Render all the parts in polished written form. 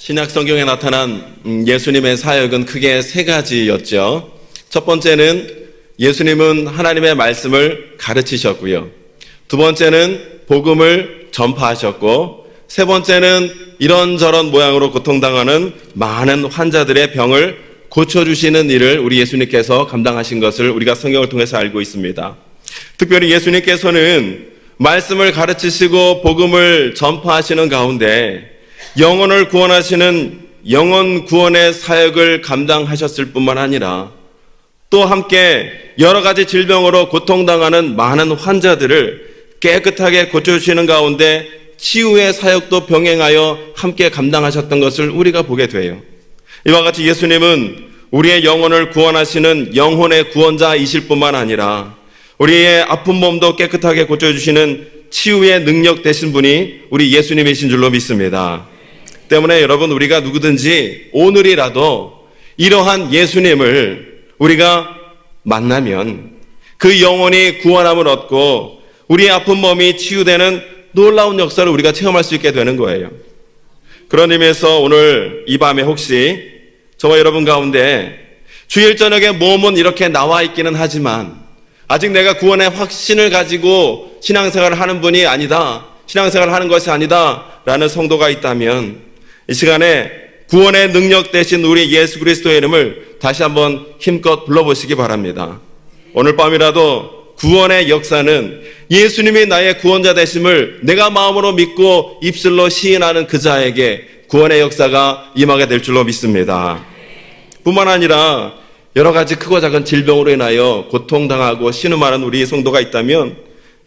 신약 성경에 나타난 예수님의 사역은 크게 세 가지였죠. 첫 번째는 예수님은 하나님의 말씀을 가르치셨고요. 두 번째는 복음을 전파하셨고, 세 번째는 이런저런 모양으로 고통당하는 많은 환자들의 병을 고쳐주시는 일을 우리 예수님께서 감당하신 것을 우리가 성경을 통해서 알고 있습니다. 특별히 예수님께서는 말씀을 가르치시고 복음을 전파하시는 가운데 영혼을 구원하시는 영혼 구원의 사역을 감당하셨을 뿐만 아니라 또 함께 여러 가지 질병으로 고통당하는 많은 환자들을 깨끗하게 고쳐주시는 가운데 치유의 사역도 병행하여 함께 감당하셨던 것을 우리가 보게 돼요. 이와 같이 예수님은 우리의 영혼을 구원하시는 영혼의 구원자이실 뿐만 아니라 우리의 아픈 몸도 깨끗하게 고쳐주시는 치유의 능력 되신 분이 우리 예수님이신 줄로 믿습니다. 때문에 여러분, 우리가 누구든지 오늘이라도 이러한 예수님을 우리가 만나면 그 영혼이 구원함을 얻고 우리의 아픈 몸이 치유되는 놀라운 역사를 우리가 체험할 수 있게 되는 거예요. 그런 의미에서 오늘 이 밤에 혹시 저와 여러분 가운데 주일 저녁에 몸은 이렇게 나와 있기는 하지만 아직 내가 구원의 확신을 가지고 신앙생활을 하는 분이 아니다, 신앙생활을 하는 것이 아니다 라는 성도가 있다면 이 시간에 구원의 능력 되신 우리 예수 그리스도의 이름을 다시 한번 힘껏 불러보시기 바랍니다. 오늘 밤이라도 구원의 역사는 예수님이 나의 구원자 되심을 내가 마음으로 믿고 입술로 시인하는 그 자에게 구원의 역사가 임하게 될 줄로 믿습니다. 뿐만 아니라 여러 가지 크고 작은 질병으로 인하여 고통당하고 신음하는 우리 성도가 있다면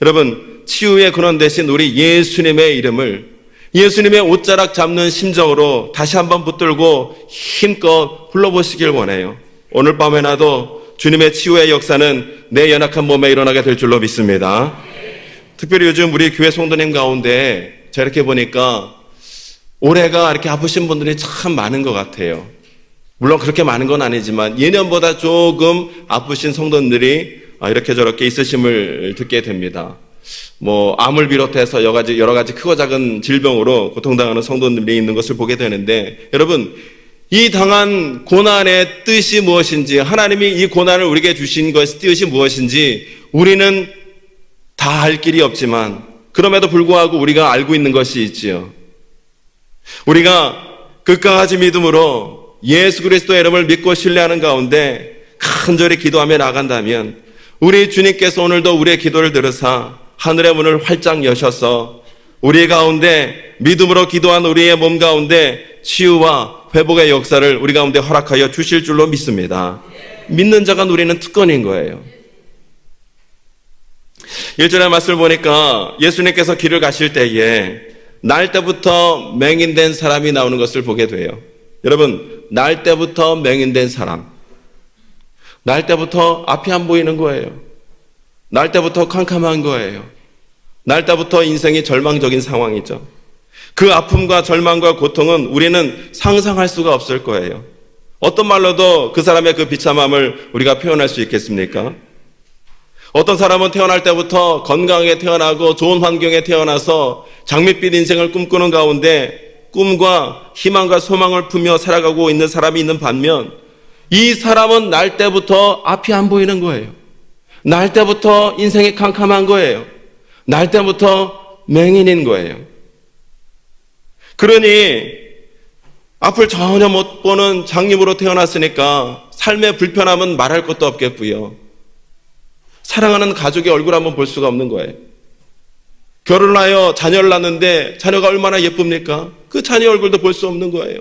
여러분, 치유의 근원 되신 우리 예수님의 이름을 예수님의 옷자락 잡는 심정으로 다시 한번 붙들고 힘껏 불러보시길 원해요. 오늘 밤에 나도 주님의 치유의 역사는 내 연약한 몸에 일어나게 될 줄로 믿습니다. 특별히 요즘 우리 교회 성도님 가운데 제가 이렇게 보니까 올해가 이렇게 아프신 분들이 참 많은 것 같아요. 물론 그렇게 많은 건 아니지만 예년보다 조금 아프신 성도님들이 이렇게 저렇게 있으심을 듣게 됩니다. 암을 비롯해서 여러 가지 크고 작은 질병으로 고통당하는 성도님들이 있는 것을 보게 되는데, 여러분, 이 당한 고난의 뜻이 무엇인지, 하나님이 이 고난을 우리에게 주신 것의 뜻이 무엇인지 우리는 다 알 길이 없지만 그럼에도 불구하고 우리가 알고 있는 것이 있지요. 우리가 끝까지 믿음으로 예수 그리스도의 이름을 믿고 신뢰하는 가운데 간절히 기도하며 나간다면 우리 주님께서 오늘도 우리의 기도를 들으사 하늘의 문을 활짝 여셔서 우리 가운데 믿음으로 기도한 우리의 몸 가운데 치유와 회복의 역사를 우리 가운데 허락하여 주실 줄로 믿습니다. 믿는 자가 누리는 특권인 거예요. 1절의 말씀을 보니까 예수님께서 길을 가실 때에 날 때부터 맹인된 사람이 나오는 것을 보게 돼요. 여러분, 날 때부터 맹인된 사람, 날 때부터 앞이 안 보이는 거예요. 날 때부터 캄캄한 거예요. 날 때부터 인생이 절망적인 상황이죠. 그 아픔과 절망과 고통은 우리는 상상할 수가 없을 거예요. 어떤 말로도 그 사람의 그 비참함을 우리가 표현할 수 있겠습니까? 어떤 사람은 태어날 때부터 건강하게 태어나고 좋은 환경에 태어나서 장밋빛 인생을 꿈꾸는 가운데 꿈과 희망과 소망을 품며 살아가고 있는 사람이 있는 반면 이 사람은 날 때부터 앞이 안 보이는 거예요. 날 때부터 인생이 캄캄한 거예요. 날 때부터 맹인인 거예요. 그러니 앞을 전혀 못 보는 장님으로 태어났으니까 삶의 불편함은 말할 것도 없겠고요. 사랑하는 가족의 얼굴 한번 볼 수가 없는 거예요. 결혼하여 자녀를 낳는데 자녀가 얼마나 예쁩니까? 그 자녀 얼굴도 볼 수 없는 거예요.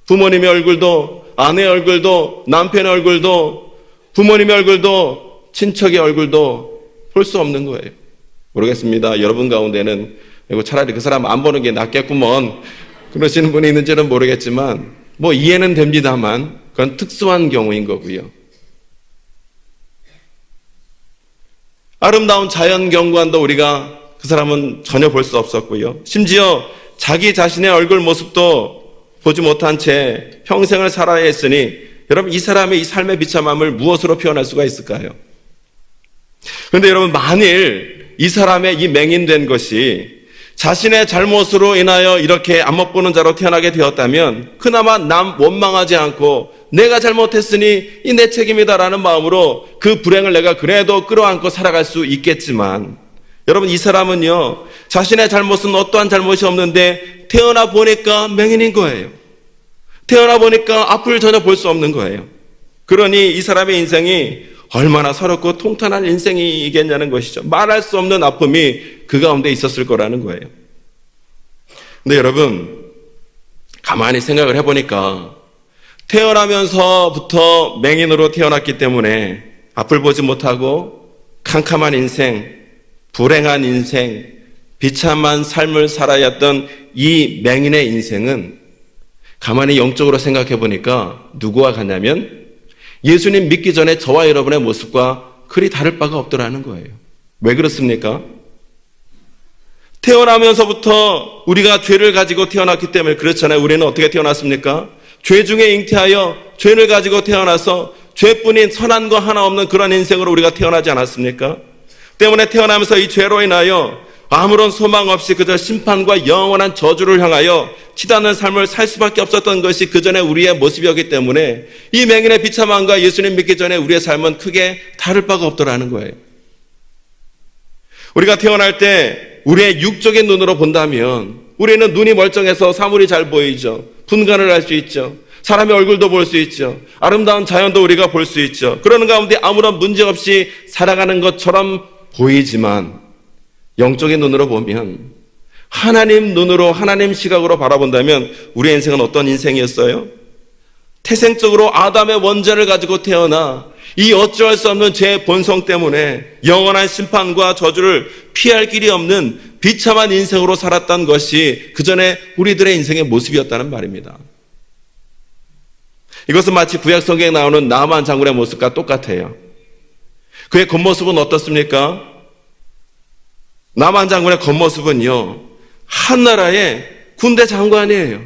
부모님의 얼굴도, 아내의 얼굴도, 남편의 얼굴도, 부모님의 얼굴도, 친척의 얼굴도 볼 수 없는 거예요. 모르겠습니다. 여러분 가운데는 차라리 그 사람 안 보는 게 낫겠구먼 그러시는 분이 있는지는 모르겠지만 이해는 됩니다만 그건 특수한 경우인 거고요. 아름다운 자연 경관도 우리가 그 사람은 전혀 볼 수 없었고요. 심지어 자기 자신의 얼굴 모습도 보지 못한 채 평생을 살아야 했으니 여러분, 이 사람의 이 삶의 비참함을 무엇으로 표현할 수가 있을까요? 그런데 여러분, 만일 이 사람의 이 맹인된 것이 자신의 잘못으로 인하여 이렇게 안목보는 자로 태어나게 되었다면 그나마 남 원망하지 않고 내가 잘못했으니 이 내 책임이다라는 마음으로 그 불행을 내가 그래도 끌어안고 살아갈 수 있겠지만, 여러분, 이 사람은요, 자신의 잘못은 어떠한 잘못이 없는데 태어나 보니까 맹인인 거예요. 태어나 보니까 앞을 전혀 볼 수 없는 거예요. 그러니 이 사람의 인생이 얼마나 서럽고 통탄한 인생이겠냐는 것이죠. 말할 수 없는 아픔이 그 가운데 있었을 거라는 거예요. 근데 여러분, 가만히 생각을 해보니까 태어나면서부터 맹인으로 태어났기 때문에 앞을 보지 못하고 캄캄한 인생, 불행한 인생, 비참한 삶을 살아야 했던 이 맹인의 인생은 가만히 영적으로 생각해 보니까 누구와 같냐면 예수님 믿기 전에 저와 여러분의 모습과 그리 다를 바가 없더라는 거예요. 왜 그렇습니까? 태어나면서부터 우리가 죄를 가지고 태어났기 때문에 그렇잖아요. 우리는 어떻게 태어났습니까? 죄 중에 잉태하여 죄를 가지고 태어나서 죄뿐인 선한 거 하나 없는 그런 인생으로 우리가 태어나지 않았습니까? 때문에 태어나면서 이 죄로 인하여 아무런 소망 없이 그저 심판과 영원한 저주를 향하여 치닫는 삶을 살 수밖에 없었던 것이 그전에 우리의 모습이었기 때문에 이 맹인의 비참함과 예수님 믿기 전에 우리의 삶은 크게 다를 바가 없더라는 거예요. 우리가 태어날 때 우리의 육적인 눈으로 본다면 우리는 눈이 멀쩡해서 사물이 잘 보이죠. 분간을 할 수 있죠. 사람의 얼굴도 볼 수 있죠. 아름다운 자연도 우리가 볼 수 있죠. 그러는 가운데 아무런 문제 없이 살아가는 것처럼 보이지만 영적인 눈으로 보면, 하나님 눈으로, 하나님 시각으로 바라본다면 우리의 인생은 어떤 인생이었어요? 태생적으로 아담의 원죄를 가지고 태어나 이 어찌할 수 없는 제 본성 때문에 영원한 심판과 저주를 피할 길이 없는 비참한 인생으로 살았던 것이 그전에 우리들의 인생의 모습이었다는 말입니다. 이것은 마치 구약 성경에 나오는 나만 장군의 모습과 똑같아요. 그의 겉모습은 어떻습니까? 나만 장군의 겉모습은요, 한나라의 군대 장관이에요.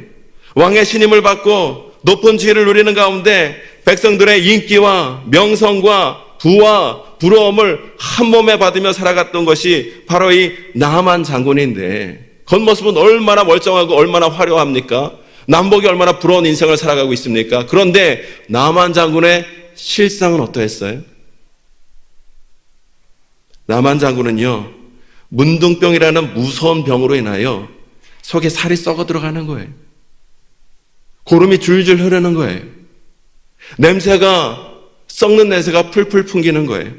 왕의 신임을 받고 높은 지위를 누리는 가운데 백성들의 인기와 명성과 부와 부러움을 한 몸에 받으며 살아갔던 것이 바로 이 나만 장군인데, 겉모습은 얼마나 멀쩡하고 얼마나 화려합니까? 남복이 얼마나 부러운 인생을 살아가고 있습니까? 그런데 나만 장군의 실상은 어떠했어요? 나만 장군은요, 문둥병이라는 무서운 병으로 인하여 속에 살이 썩어 들어가는 거예요. 고름이 줄줄 흐르는 거예요. 냄새가, 썩는 냄새가 풀풀 풍기는 거예요.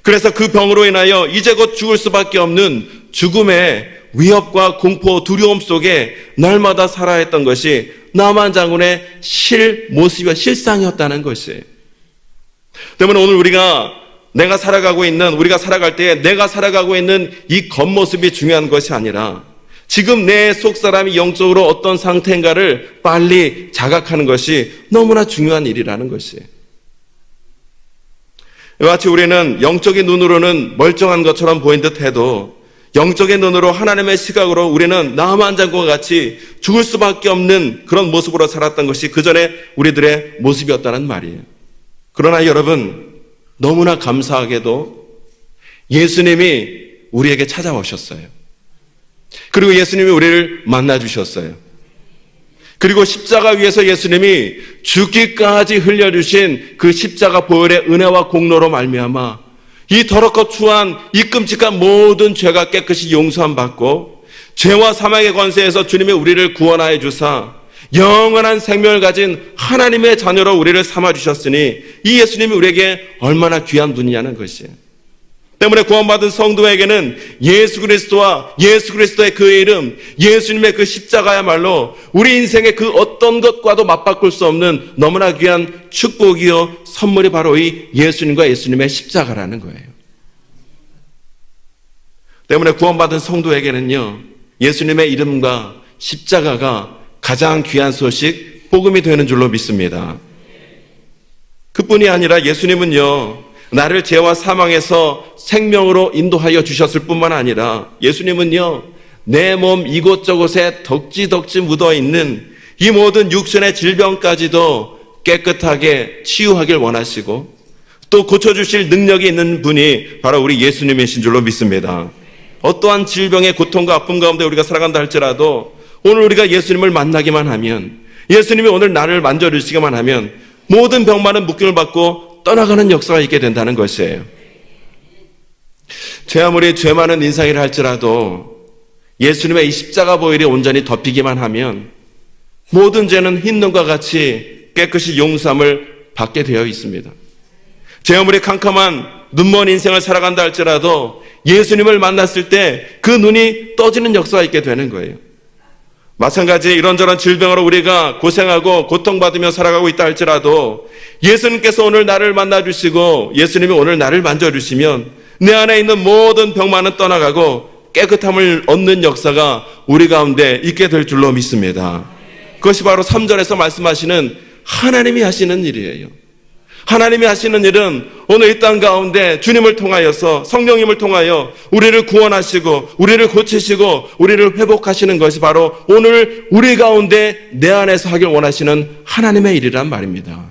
그래서 그 병으로 인하여 이제 곧 죽을 수밖에 없는 죽음의 위협과 공포, 두려움 속에 날마다 살아야 했던 것이 나만 장군의 실상이었다는 것이에요. 때문에 오늘 우리가 살아갈 때 내가 살아가고 있는 이 겉모습이 중요한 것이 아니라 지금 내 속사람이 영적으로 어떤 상태인가를 빨리 자각하는 것이 너무나 중요한 일이라는 것이에요. 마치 우리는 영적인 눈으로는 멀쩡한 것처럼 보인 듯 해도 영적인 눈으로 하나님의 시각으로 우리는 나만 장군과 같이 죽을 수밖에 없는 그런 모습으로 살았던 것이 그전에 우리들의 모습이었다는 말이에요. 그러나 여러분, 너무나 감사하게도 예수님이 우리에게 찾아오셨어요. 그리고 예수님이 우리를 만나주셨어요. 그리고 십자가 위에서 예수님이 죽기까지 흘려주신 그 십자가 보혈의 은혜와 공로로 말미암아 이 더럽고 추한 이 끔찍한 모든 죄가 깨끗이 용서함 받고 죄와 사망의 권세에서 주님이 우리를 구원하여 주사 영원한 생명을 가진 하나님의 자녀로 우리를 삼아주셨으니 이 예수님이 우리에게 얼마나 귀한 분이냐는 것이에요. 때문에 구원받은 성도에게는 예수 그리스도와 예수 그리스도의 그 이름, 예수님의 그 십자가야말로 우리 인생의 그 어떤 것과도 맞바꿀 수 없는 너무나 귀한 축복이요 선물이 바로 이 예수님과 예수님의 십자가라는 거예요. 때문에 구원받은 성도에게는요, 예수님의 이름과 십자가가 가장 귀한 소식, 복음이 되는 줄로 믿습니다. 그뿐이 아니라 예수님은요, 나를 죄와 사망에서 생명으로 인도하여 주셨을 뿐만 아니라 예수님은요, 내 몸 이곳저곳에 덕지덕지 묻어있는 이 모든 육신의 질병까지도 깨끗하게 치유하길 원하시고 또 고쳐주실 능력이 있는 분이 바로 우리 예수님이신 줄로 믿습니다. 어떠한 질병의 고통과 아픔 가운데 우리가 살아간다 할지라도 오늘 우리가 예수님을 만나기만 하면, 예수님이 오늘 나를 만져주시기만 하면 모든 병만은 묶임을 받고 떠나가는 역사가 있게 된다는 것이에요. 죄 아무리 죄 많은 인생이라 할지라도 예수님의 이 십자가 보혈이 온전히 덮이기만 하면 모든 죄는 흰 눈과 같이 깨끗이 용서함을 받게 되어 있습니다. 죄 아무리 캄캄한 눈먼 인생을 살아간다 할지라도 예수님을 만났을 때 그 눈이 떠지는 역사가 있게 되는 거예요. 마찬가지 이런저런 질병으로 우리가 고생하고 고통받으며 살아가고 있다 할지라도 예수님께서 오늘 나를 만나주시고 예수님이 오늘 나를 만져주시면 내 안에 있는 모든 병만은 떠나가고 깨끗함을 얻는 역사가 우리 가운데 있게 될 줄로 믿습니다. 그것이 바로 3절에서 말씀하시는 하나님이 하시는 일이에요. 하나님이 하시는 일은 오늘 이 땅 가운데 주님을 통하여서, 성령님을 통하여 우리를 구원하시고 우리를 고치시고 우리를 회복하시는 것이 바로 오늘 우리 가운데 내 안에서 하길 원하시는 하나님의 일이란 말입니다.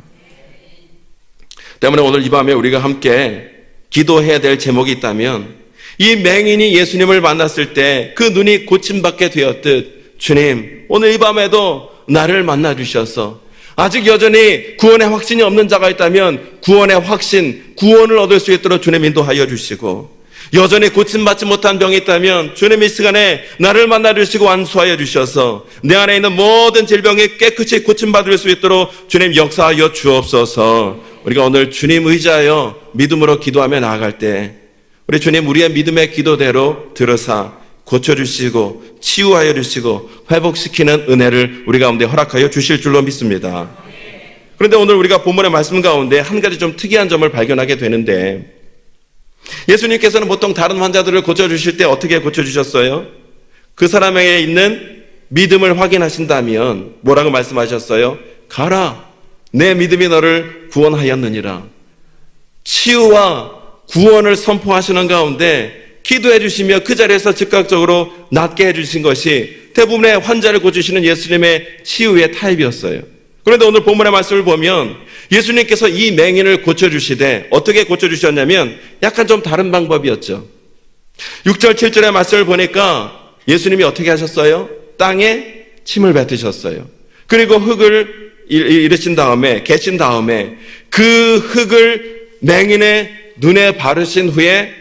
때문에 오늘 이 밤에 우리가 함께 기도해야 될 제목이 있다면, 이 맹인이 예수님을 만났을 때 그 눈이 고침받게 되었듯 주님, 오늘 이 밤에도 나를 만나주셔서 아직 여전히 구원의 확신이 없는 자가 있다면 구원의 확신, 구원을 얻을 수 있도록 주님 인도하여 주시고, 여전히 고침받지 못한 병이 있다면 주님 이 시간에 나를 만나주시고 안수하여 주셔서 내 안에 있는 모든 질병이 깨끗이 고침받을 수 있도록 주님 역사하여 주옵소서. 우리가 오늘 주님 의지하여 믿음으로 기도하며 나아갈 때 우리 주님 우리의 믿음의 기도대로 들으사 고쳐주시고 치유하여 주시고 회복시키는 은혜를 우리 가운데 허락하여 주실 줄로 믿습니다. 그런데 오늘 우리가 본문의 말씀 가운데 한 가지 좀 특이한 점을 발견하게 되는데, 예수님께서는 보통 다른 환자들을 고쳐주실 때 어떻게 고쳐주셨어요? 그 사람에게 있는 믿음을 확인하신다면 뭐라고 말씀하셨어요? 가라, 내 믿음이 너를 구원하였느니라. 치유와 구원을 선포하시는 가운데 기도해 주시며 그 자리에서 즉각적으로 낫게 해주신 것이 대부분의 환자를 고치시는 예수님의 치유의 타입이었어요. 그런데 오늘 본문의 말씀을 보면 예수님께서 이 맹인을 고쳐주시되 어떻게 고쳐주셨냐면 약간 좀 다른 방법이었죠. 6절 7절의 말씀을 보니까 예수님이 어떻게 하셨어요? 땅에 침을 뱉으셨어요. 그리고 흙을 이르신 다음에, 계신 다음에 그 흙을 맹인의 눈에 바르신 후에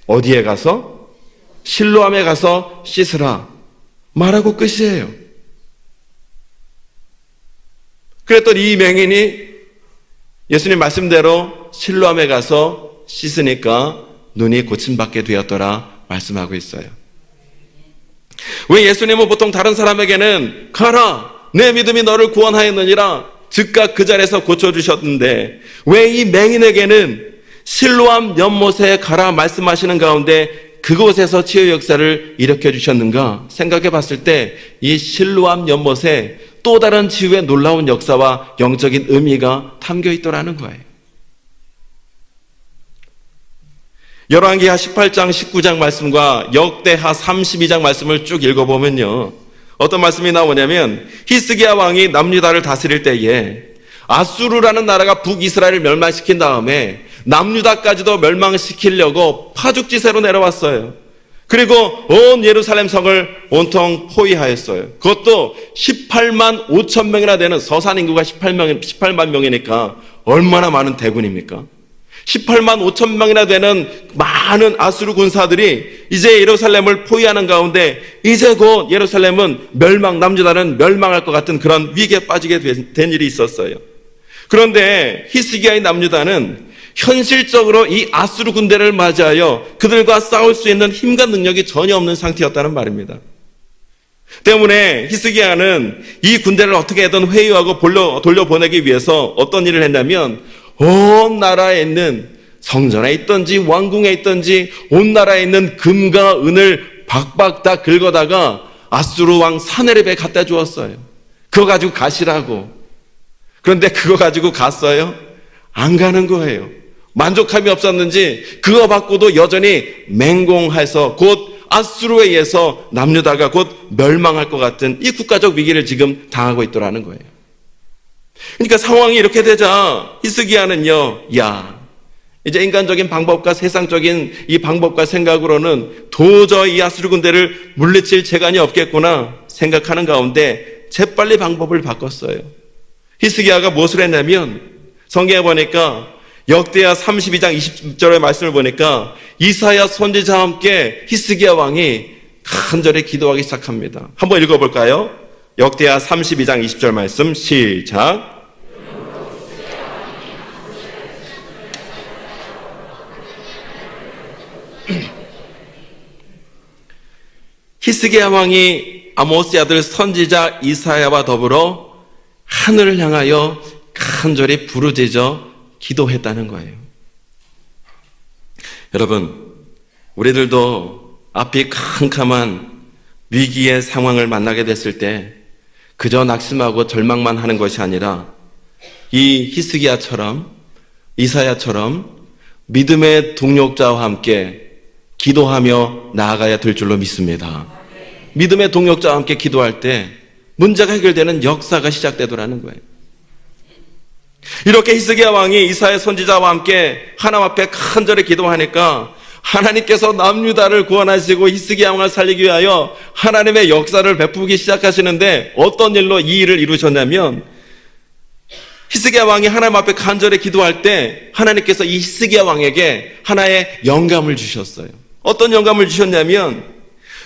어디에 가서? 실로암에 가서 씻으라 말하고 끝이에요. 그랬더니 이 맹인이 예수님 말씀대로 실로암에 가서 씻으니까 눈이 고침받게 되었더라 말씀하고 있어요. 왜 예수님은 보통 다른 사람에게는 가라, 내 믿음이 너를 구원하였느니라 즉각 그 자리에서 고쳐주셨는데 왜 이 맹인에게는 실로암 연못에 가라 말씀하시는 가운데 그곳에서 치유 역사를 일으켜 주셨는가 생각해 봤을 때 이 실로암 연못에 또 다른 치유의 놀라운 역사와 영적인 의미가 담겨 있더라는 거예요. 열왕기하 18장 19장 말씀과 역대하 32장 말씀을 쭉 읽어보면요, 어떤 말씀이 나오냐면 히스기야 왕이 남유다를 다스릴 때에 아수르라는 나라가 북이스라엘을 멸망시킨 다음에 남유다까지도 멸망시키려고 파죽지세로 내려왔어요. 그리고 온 예루살렘 성을 온통 포위하였어요. 그것도 18만 5천 명이나 되는, 서산 인구가 18만 명이니까 얼마나 많은 대군입니까? 18만 5천 명이나 되는 많은 아수르 군사들이 이제 예루살렘을 포위하는 가운데 이제 곧 예루살렘은 남유다는 멸망할 것 같은 그런 위기에 빠지게 된 일이 있었어요. 그런데 히스기야의 남유다는 현실적으로 이 아수르 군대를 맞이하여 그들과 싸울 수 있는 힘과 능력이 전혀 없는 상태였다는 말입니다. 때문에 히스기야는 이 군대를 어떻게든 회유하고 돌려보내기 위해서 어떤 일을 했냐면 온 나라에 있는 성전에 있든지 왕궁에 있든지 온 나라에 있는 금과 은을 박박 다 긁어다가 아수르 왕 사네립에 갖다 주었어요. 그거 가지고 가시라고. 그런데 그거 가지고 갔어요? 안 가는 거예요. 만족함이 없었는지 그거 받고도 여전히 맹공해서 곧 아수르에 의해서 남유다가 곧 멸망할 것 같은 이 국가적 위기를 지금 당하고 있더라는 거예요. 그러니까 상황이 이렇게 되자 히스기야는요, 야, 이제 인간적인 방법과 세상적인 이 방법과 생각으로는 도저히 이 아수르 군대를 물리칠 재간이 없겠구나 생각하는 가운데 재빨리 방법을 바꿨어요. 히스기야가 무엇을 했냐면 성경에 보니까 역대하 32장 20절의 말씀을 보니까 이사야 선지자와 함께 히스기야 왕이 간절히 기도하기 시작합니다. 한번 읽어볼까요? 역대하 32장 20절 말씀 시작. 히스기야 왕이 아모스의 아들 선지자 이사야와 더불어 하늘을 향하여 간절히 부르짖어 기도했다는 거예요. 여러분, 우리들도 앞이 캄캄한 위기의 상황을 만나게 됐을 때 그저 낙심하고 절망만 하는 것이 아니라 이 히스기야처럼 이사야처럼 믿음의 동력자와 함께 기도하며 나아가야 될 줄로 믿습니다. 믿음의 동력자와 함께 기도할 때 문제가 해결되는 역사가 시작되더라는 거예요. 이렇게 히스기야 왕이 이사야 선지자와 함께 하나님 앞에 간절히 기도하니까 하나님께서 남유다를 구원하시고 히스기야 왕을 살리기 위하여 하나님의 역사를 베푸기 시작하시는데 어떤 일로 이 일을 이루셨냐면 히스기야 왕이 하나님 앞에 간절히 기도할 때 하나님께서 이 히스기야 왕에게 하나의 영감을 주셨어요. 어떤 영감을 주셨냐면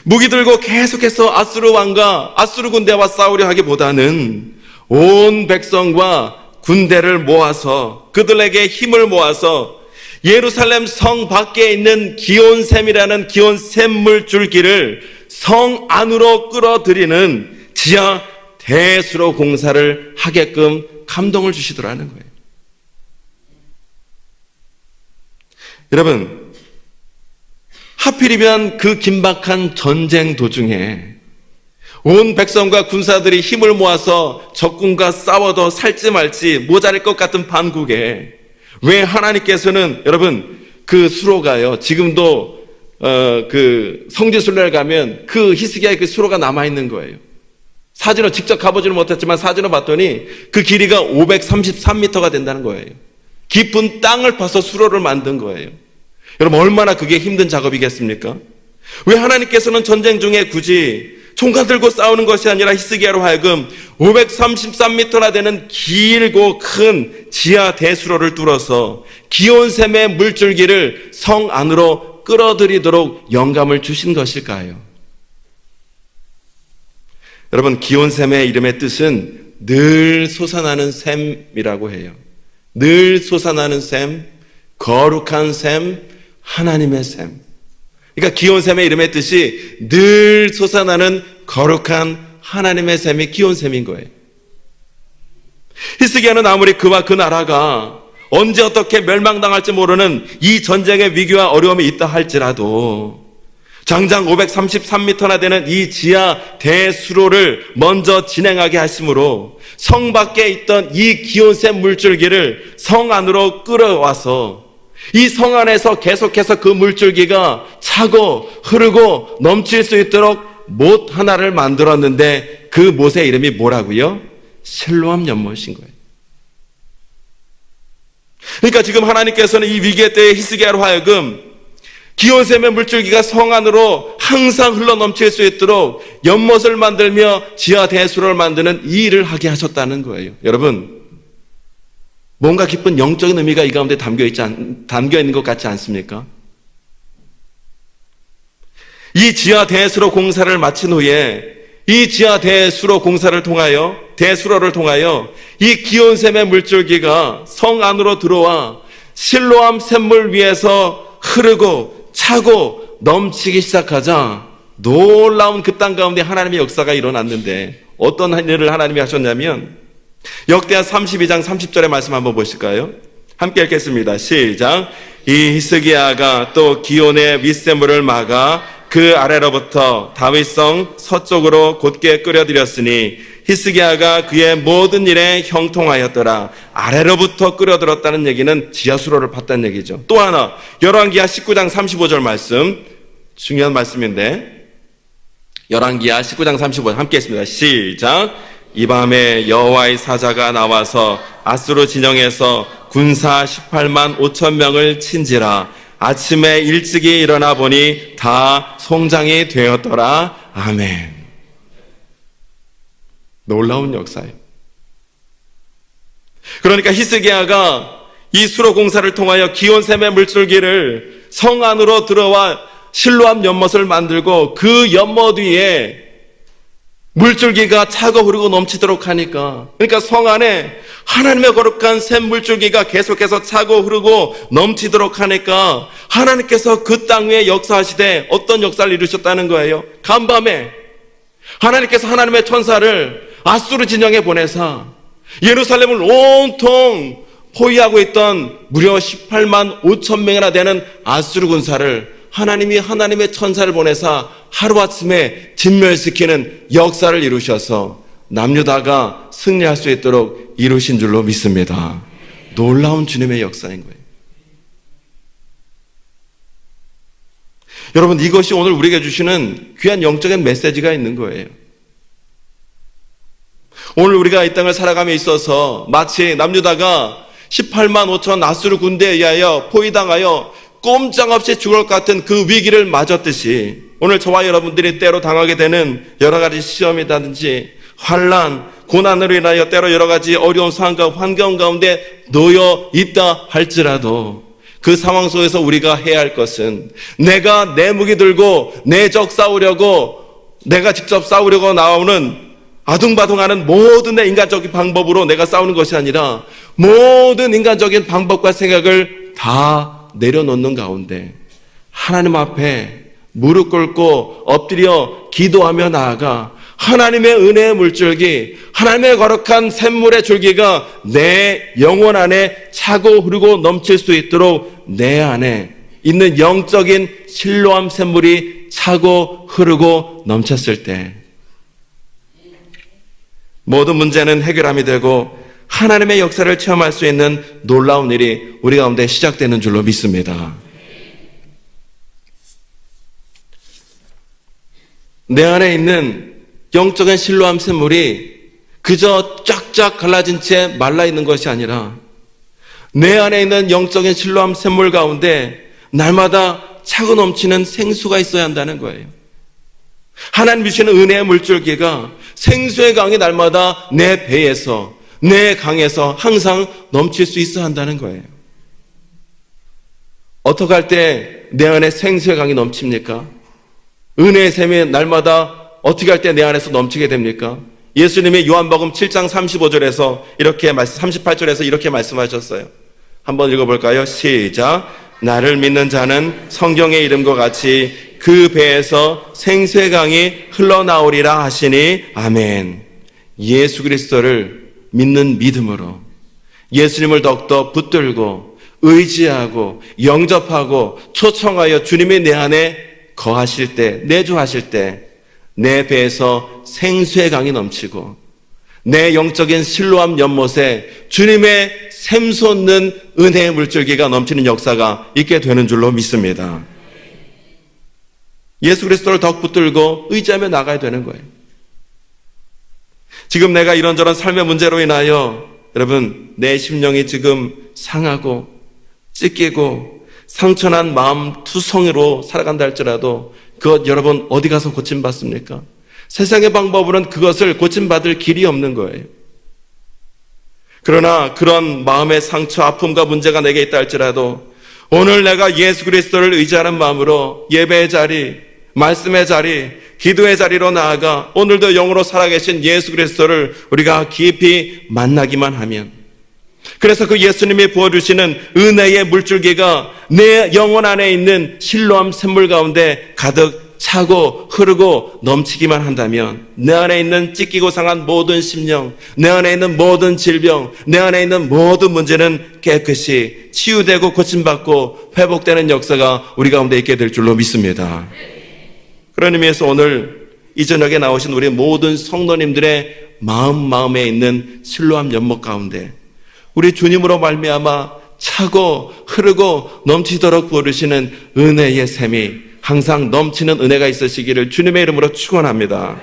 무기 들고 계속해서 아수르 왕과 아수르 군대와 싸우려 하기보다는 온 백성과 군대를 모아서 그들에게 힘을 모아서 예루살렘 성 밖에 있는 기온샘이라는 기온샘 물줄기를 성 안으로 끌어들이는 지하 대수로 공사를 하게끔 감동을 주시더라는 거예요. 여러분, 하필이면 그 긴박한 전쟁 도중에 온 백성과 군사들이 힘을 모아서 적군과 싸워도 살지 말지 모자랄 것 같은 반국에 왜 하나님께서는 여러분 그 수로가요 지금도 그 성지순례를 가면 그 히스기야의 그 수로가 남아있는 거예요. 사진을 직접 가보지는 못했지만 사진을 봤더니 그 길이가 533m가 된다는 거예요. 깊은 땅을 파서 수로를 만든 거예요. 여러분 얼마나 그게 힘든 작업이겠습니까? 왜 하나님께서는 전쟁 중에 굳이 총칼 들고 싸우는 것이 아니라 히스기야로 하여금 533m나 되는 길고 큰 지하 대수로를 뚫어서 기온샘의 물줄기를 성 안으로 끌어들이도록 영감을 주신 것일까요? 여러분 기온샘의 이름의 뜻은 늘 솟아나는 샘이라고 해요. 늘 솟아나는 샘, 거룩한 샘, 하나님의 샘. 그러니까 기온샘의 이름의 뜻이 늘 솟아나는 거룩한 하나님의 샘이 기온샘인 거예요. 히스기야는 아무리 그와 그 나라가 언제 어떻게 멸망당할지 모르는 이 전쟁의 위기와 어려움이 있다 할지라도 장장 533m나 되는 이 지하 대수로를 먼저 진행하게 하심으로 성 밖에 있던 이 기온샘 물줄기를 성 안으로 끌어와서 이 성 안에서 계속해서 그 물줄기가 차고 흐르고 넘칠 수 있도록 못 하나를 만들었는데 그 못의 이름이 뭐라고요? 실로암 연못인 거예요. 그러니까 지금 하나님께서는 이 위기의 때에 히스기야로 하여금 기온샘의 물줄기가 성 안으로 항상 흘러 넘칠 수 있도록 연못을 만들며 지하 대수로를 만드는 이 일을 하게 하셨다는 거예요. 여러분 뭔가 깊은 영적인 의미가 이 가운데 담겨 있는 것 같지 않습니까? 이 지하 대수로 공사를 마친 후에 이 지하 대수로 공사를 통하여 대수로를 통하여 이 기온샘의 물줄기가 성 안으로 들어와 실로암 샘물 위에서 흐르고 차고 넘치기 시작하자 놀라운 그 땅 가운데 하나님의 역사가 일어났는데 어떤 일을 하나님이 하셨냐면 역대하 32장 30절의 말씀 한번 보실까요? 함께 읽겠습니다. 시작. 이 히스기야가 또 기온의 윗샘물을 막아 그 아래로부터 다윗성 서쪽으로 곧게 끌어들였으니 히스기야가 그의 모든 일에 형통하였더라. 아래로부터 끌어들었다는 얘기는 지하수로를 팠다는 얘기죠. 또 하나 열왕기하 19장 35절 말씀 중요한 말씀인데 열왕기하 19장 35절 함께 했습니다. 시작. 이 밤에 여호와의 사자가 나와서 아수르 진영에서 군사 18만 5천 명을 친지라. 아침에 일찍이 일어나 보니 다 송장이 되었더라. 아멘. 놀라운 역사예요. 그러니까 히스기야가 이 수로 공사를 통하여 기온샘의 물줄기를 성 안으로 들어와 실로암 연못을 만들고 그 연못 위에 물줄기가 차고 흐르고 넘치도록 하니까, 그러니까 성 안에 하나님의 거룩한 샘 물줄기가 계속해서 차고 흐르고 넘치도록 하니까 하나님께서 그 땅 위에 역사하시되 어떤 역사를 이루셨다는 거예요. 간밤에 하나님께서 하나님의 천사를 아수르 진영에 보내사 예루살렘을 온통 포위하고 있던 무려 18만 5천 명이나 되는 아수르 군사를 하나님이 하나님의 천사를 보내사 하루아침에 진멸시키는 역사를 이루셔서 남유다가 승리할 수 있도록 이루신 줄로 믿습니다. 놀라운 주님의 역사인 거예요. 여러분, 이것이 오늘 우리에게 주시는 귀한 영적인 메시지가 있는 거예요. 오늘 우리가 이 땅을 살아감에 있어서 마치 남유다가 18만 5천 아수르 군대에 의하여 포위당하여 꼼짝없이 죽을 것 같은 그 위기를 맞았듯이 오늘 저와 여러분들이 때로 당하게 되는 여러 가지 시험이라든지 환난, 고난으로 인하여 때로 여러 가지 어려운 상황과 환경 가운데 놓여 있다 할지라도 그 상황 속에서 우리가 해야 할 것은 내가 내 무기 들고 내 적 싸우려고 내가 직접 싸우려고 나오는 아둥바둥하는 모든 내 인간적인 방법으로 내가 싸우는 것이 아니라 모든 인간적인 방법과 생각을 다 내려놓는 가운데 하나님 앞에 무릎 꿇고 엎드려 기도하며 나아가 하나님의 은혜의 물줄기, 하나님의 거룩한 샘물의 줄기가 내 영혼 안에 차고 흐르고 넘칠 수 있도록 내 안에 있는 영적인 실로암 샘물이 차고 흐르고 넘쳤을 때 모든 문제는 해결함이 되고 하나님의 역사를 체험할 수 있는 놀라운 일이 우리 가운데 시작되는 줄로 믿습니다. 내 안에 있는 영적인 실로암 샘물이 그저 쫙쫙 갈라진 채 말라있는 것이 아니라 내 안에 있는 영적인 실로암 샘물 가운데 날마다 차고 넘치는 생수가 있어야 한다는 거예요. 하나님 주시는 은혜의 물줄기가 생수의 강이 날마다 내 배에서 내 강에서 항상 넘칠 수 있어야 한다는 거예요. 어떻게 할 때 내 안에 생수의 강이 넘칩니까? 은혜의 샘이 날마다 어떻게 할 때 내 안에서 넘치게 됩니까? 예수님이 요한복음 7장 35절에서 이렇게 38절에서 이렇게 말씀하셨어요. 한번 읽어볼까요? 시작. 나를 믿는 자는 성경의 이름과 같이 그 배에서 생수의 강이 흘러나오리라 하시니 아멘. 예수 그리스도를 믿는 믿음으로 예수님을 더욱더 붙들고 의지하고 영접하고 초청하여 주님이 내 안에 거하실 때, 내주하실 때 내 배에서 생수의 강이 넘치고 내 영적인 실로암 연못에 주님의 샘솟는 은혜의 물줄기가 넘치는 역사가 있게 되는 줄로 믿습니다. 예수 그리스도를 더 붙들고 의지하며 나가야 되는 거예요. 지금 내가 이런저런 삶의 문제로 인하여 여러분 내 심령이 지금 상하고 찢기고 상처난 마음 투성이로 살아간다 할지라도 그것 여러분 어디 가서 고침받습니까? 세상의 방법으로는 그것을 고침받을 길이 없는 거예요. 그러나 그런 마음의 상처, 아픔과 문제가 내게 있다 할지라도 오늘 내가 예수 그리스도를 의지하는 마음으로 예배의 자리, 말씀의 자리, 기도의 자리로 나아가 오늘도 영으로 살아계신 예수 그리스도를 우리가 깊이 만나기만 하면 그래서 그 예수님이 부어주시는 은혜의 물줄기가 내 영혼 안에 있는 실로암 샘물 가운데 가득 차고 흐르고 넘치기만 한다면 내 안에 있는 찢기고 상한 모든 심령, 내 안에 있는 모든 질병, 내 안에 있는 모든 문제는 깨끗이 치유되고 고침받고 회복되는 역사가 우리 가운데 있게 될 줄로 믿습니다. 그런 의미에서 오늘 이 저녁에 나오신 우리 모든 성도님들의 마음에 있는 실로암 연못 가운데 우리 주님으로 말미암아 차고 흐르고 넘치도록 부어주시는 은혜의 샘이 항상 넘치는 은혜가 있으시기를 주님의 이름으로 축원합니다.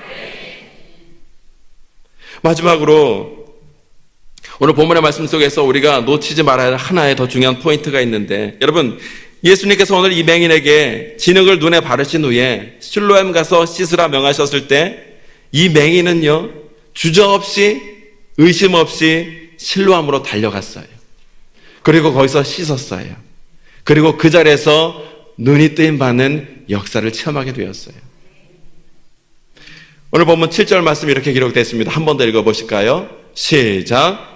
마지막으로 오늘 본문의 말씀 속에서 우리가 놓치지 말아야 할 하나의 더 중요한 포인트가 있는데, 여러분, 예수님께서 오늘 이 맹인에게 진흙을 눈에 바르신 후에 실로암 가서 씻으라 명하셨을 때 이 맹인은요, 주저없이 의심 없이 실로암으로 달려갔어요. 그리고 거기서 씻었어요. 그리고 그 자리에서 눈이 뜨임 받는 역사를 체험하게 되었어요. 오늘 본문 7절 말씀 이렇게 기록되어 있습니다. 한 번 더 읽어보실까요? 시작.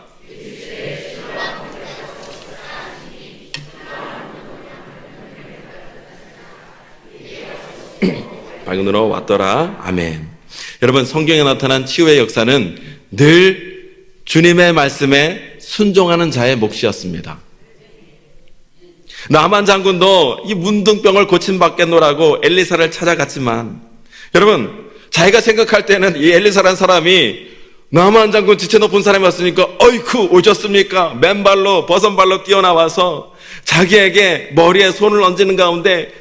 밝은 눈으로 왔더라. 아멘. 여러분, 성경에 나타난 치유의 역사는 늘 주님의 말씀에 순종하는 자의 몫이었습니다. 나만 장군도 이 문둥병을 고침받겠노라고 엘리사를 찾아갔지만, 여러분, 자기가 생각할 때는 이 엘리사라는 사람이 나만 장군 지체 높은 사람이었으니까 어이쿠 오셨습니까? 맨발로 버선발로 뛰어나와서 자기에게 머리에 손을 얹는 가운데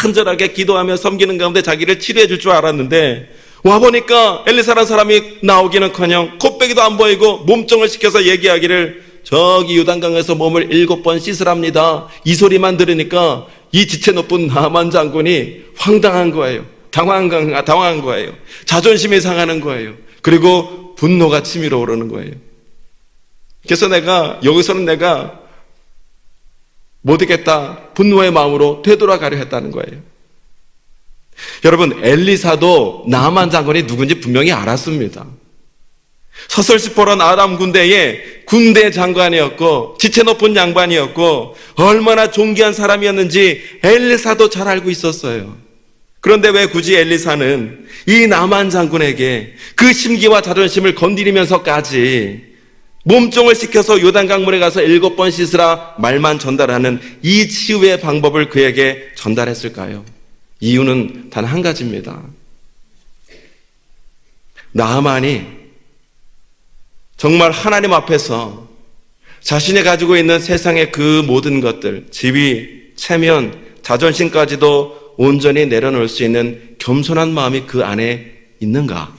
간절하게 기도하며 섬기는 가운데 자기를 치료해 줄 줄 알았는데, 와보니까 엘리사라는 사람이 나오기는커녕 콧배기도 안 보이고 몸종을 시켜서 얘기하기를 저기 요단강에서 몸을 7번 씻으랍니다. 이 소리만 들으니까 이 지체 높은 나만 장군이 황당한 거예요. 당황한 거예요. 자존심이 상하는 거예요. 그리고 분노가 치밀어 오르는 거예요. 그래서 여기서는 내가 못하겠다, 분노의 마음으로 되돌아가려 했다는 거예요. 여러분, 엘리사도 나만 장군이 누군지 분명히 알았습니다. 서설시포런 아람 군대의 군대 장관이었고 지체 높은 양반이었고 얼마나 존귀한 사람이었는지 엘리사도 잘 알고 있었어요. 그런데 왜 굳이 엘리사는 이 나만 장군에게 그 심기와 자존심을 건드리면서까지 몸종을 시켜서 요단강물에 가서 7번 씻으라 말만 전달하는 이 치유의 방법을 그에게 전달했을까요? 이유는 단 한 가지입니다. 나아만이 정말 하나님 앞에서 자신이 가지고 있는 세상의 그 모든 것들, 지위, 체면, 자존심까지도 온전히 내려놓을 수 있는 겸손한 마음이 그 안에 있는가?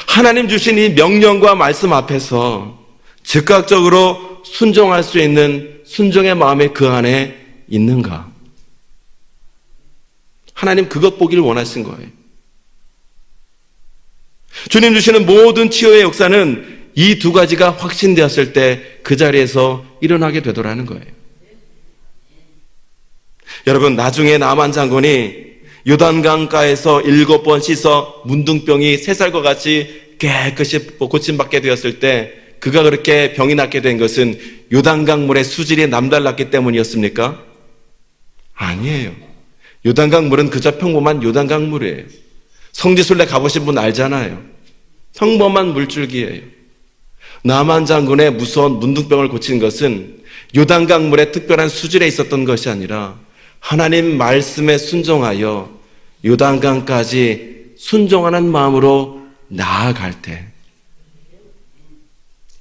하나님 주신 이 명령과 말씀 앞에서 즉각적으로 순종할 수 있는 순종의 마음이 그 안에 있는가? 하나님 그것 보기를 원하신 거예요. 주님 주시는 모든 치유의 역사는 이 두 가지가 확신되었을 때 그 자리에서 일어나게 되더라는 거예요. 여러분, 나중에 나만 장군이 요단강가에서 7번 씻어 문둥병이 3살과 같이 깨끗이 고침받게 되었을 때 그가 그렇게 병이 낫게 된 것은 요단강물의 수질이 남달랐기 때문이었습니까? 아니에요. 요단강물은 그저 평범한 요단강물이에요. 성지순례 가보신 분 알잖아요. 평범한 물줄기예요. 나만 장군의 무서운 문둥병을 고친 것은 요단강물의 특별한 수질에 있었던 것이 아니라 하나님 말씀에 순종하여 요단강까지 순종하는 마음으로 나아갈 때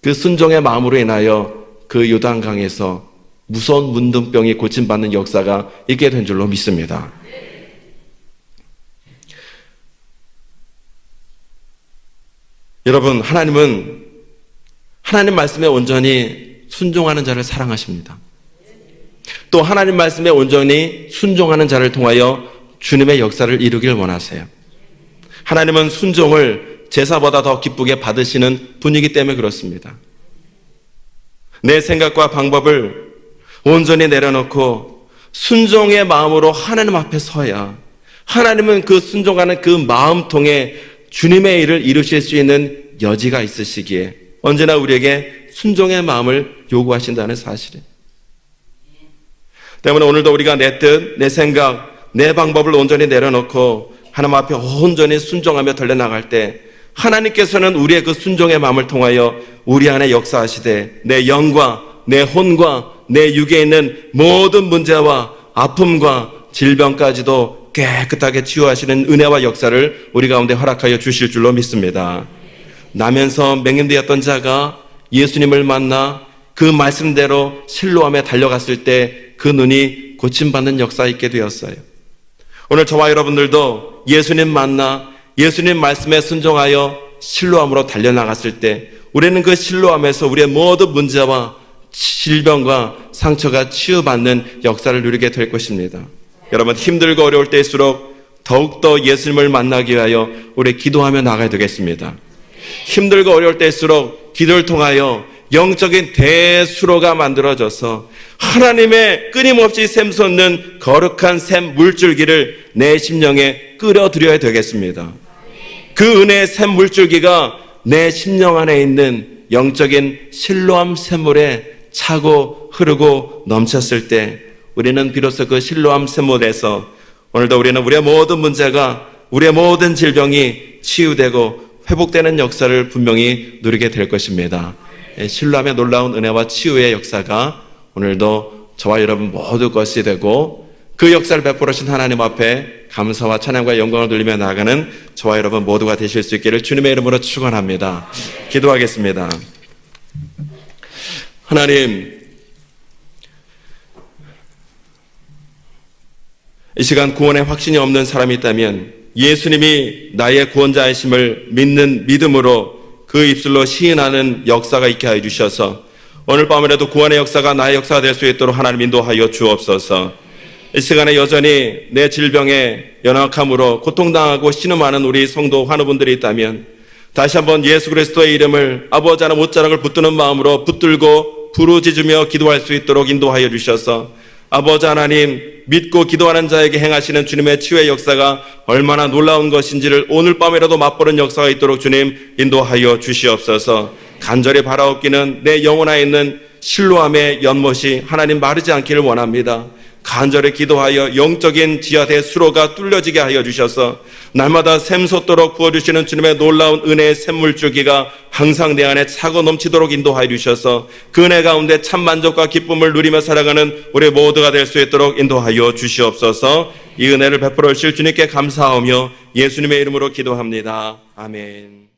그 순종의 마음으로 인하여 그 요단강에서 무서운 문둥병이 고침받는 역사가 있게 된 줄로 믿습니다. 여러분, 하나님은 하나님 말씀에 온전히 순종하는 자를 사랑하십니다. 또 하나님 말씀에 온전히 순종하는 자를 통하여 주님의 역사를 이루길 원하세요. 하나님은 순종을 제사보다 더 기쁘게 받으시는 분이기 때문에 그렇습니다. 내 생각과 방법을 온전히 내려놓고 순종의 마음으로 하나님 앞에 서야 하나님은 그 순종하는 그 마음 통해 주님의 일을 이루실 수 있는 여지가 있으시기에 언제나 우리에게 순종의 마음을 요구하신다는 사실이에요. 때문에 오늘도 우리가 내 뜻, 내 생각, 내 방법을 온전히 내려놓고 하나님 앞에 온전히 순종하며 달려나갈 때 하나님께서는 우리의 그 순종의 마음을 통하여 우리 안에 역사하시되 내 영과 내 혼과 내 육에 있는 모든 문제와 아픔과 질병까지도 깨끗하게 치유하시는 은혜와 역사를 우리 가운데 허락하여 주실 줄로 믿습니다. 나면서 맹인되었던 자가 예수님을 만나 그 말씀대로 실로암에 달려갔을 때 그 눈이 고침받는 역사가 있게 되었어요. 오늘 저와 여러분들도 예수님 만나 예수님 말씀에 순종하여 신뢰함으로 달려나갔을 때 우리는 그 신뢰함에서 우리의 모든 문제와 질병과 상처가 치유받는 역사를 누리게 될 것입니다. 여러분, 힘들고 어려울 때일수록 더욱더 예수님을 만나기 위하여 우리 기도하며 나가야 되겠습니다. 힘들고 어려울 때일수록 기도를 통하여 영적인 대수로가 만들어져서 하나님의 끊임없이 샘솟는 거룩한 샘 물줄기를 내 심령에 끌어들여야 되겠습니다. 그 은혜의 샘 물줄기가 내 심령 안에 있는 영적인 신뢰함 샘물에 차고 흐르고 넘쳤을 때 우리는 비로소 그 신뢰함 샘물에서 오늘도 우리는 우리의 모든 문제가, 우리의 모든 질병이 치유되고 회복되는 역사를 분명히 누리게 될 것입니다. 신뢰함의 놀라운 은혜와 치유의 역사가 오늘도 저와 여러분 모두 것이 되고 그 역사를 베풀으신 하나님 앞에 감사와 찬양과 영광을 돌리며 나아가는 저와 여러분 모두가 되실 수 있기를 주님의 이름으로 축원합니다. 기도하겠습니다. 하나님, 이 시간 구원의 확신이 없는 사람이 있다면 예수님이 나의 구원자이심을 믿는 믿음으로 그 입술로 시인하는 역사가 있게 하여 주셔서 오늘 밤이라도 구원의 역사가 나의 역사가 될 수 있도록 하나님 인도하여 주옵소서. 이 시간에 여전히 내 질병에 연약함으로 고통당하고 신음하는 우리 성도 환우분들이 있다면 다시 한번 예수 그리스도의 이름을 아버지 하나님 옷자락을 붙드는 마음으로 붙들고 부르짖으며 기도할 수 있도록 인도하여 주셔서 아버지 하나님, 믿고 기도하는 자에게 행하시는 주님의 치유의 역사가 얼마나 놀라운 것인지를 오늘 밤이라도 맛보는 역사가 있도록 주님 인도하여 주시옵소서. 간절히 바라옵기는 내 영혼 안에 있는 신뢰함의 연못이 하나님 마르지 않기를 원합니다. 간절히 기도하여 영적인 지하대 수로가 뚫려지게 하여 주셔서 날마다 샘솟도록 부어주시는 주님의 놀라운 은혜의 샘물줄기가 항상 내 안에 차고 넘치도록 인도하여 주셔서 그 은혜 가운데 참 만족과 기쁨을 누리며 살아가는 우리 모두가 될 수 있도록 인도하여 주시옵소서. 이 은혜를 베풀어 주실 주님께 감사하며 예수님의 이름으로 기도합니다. 아멘.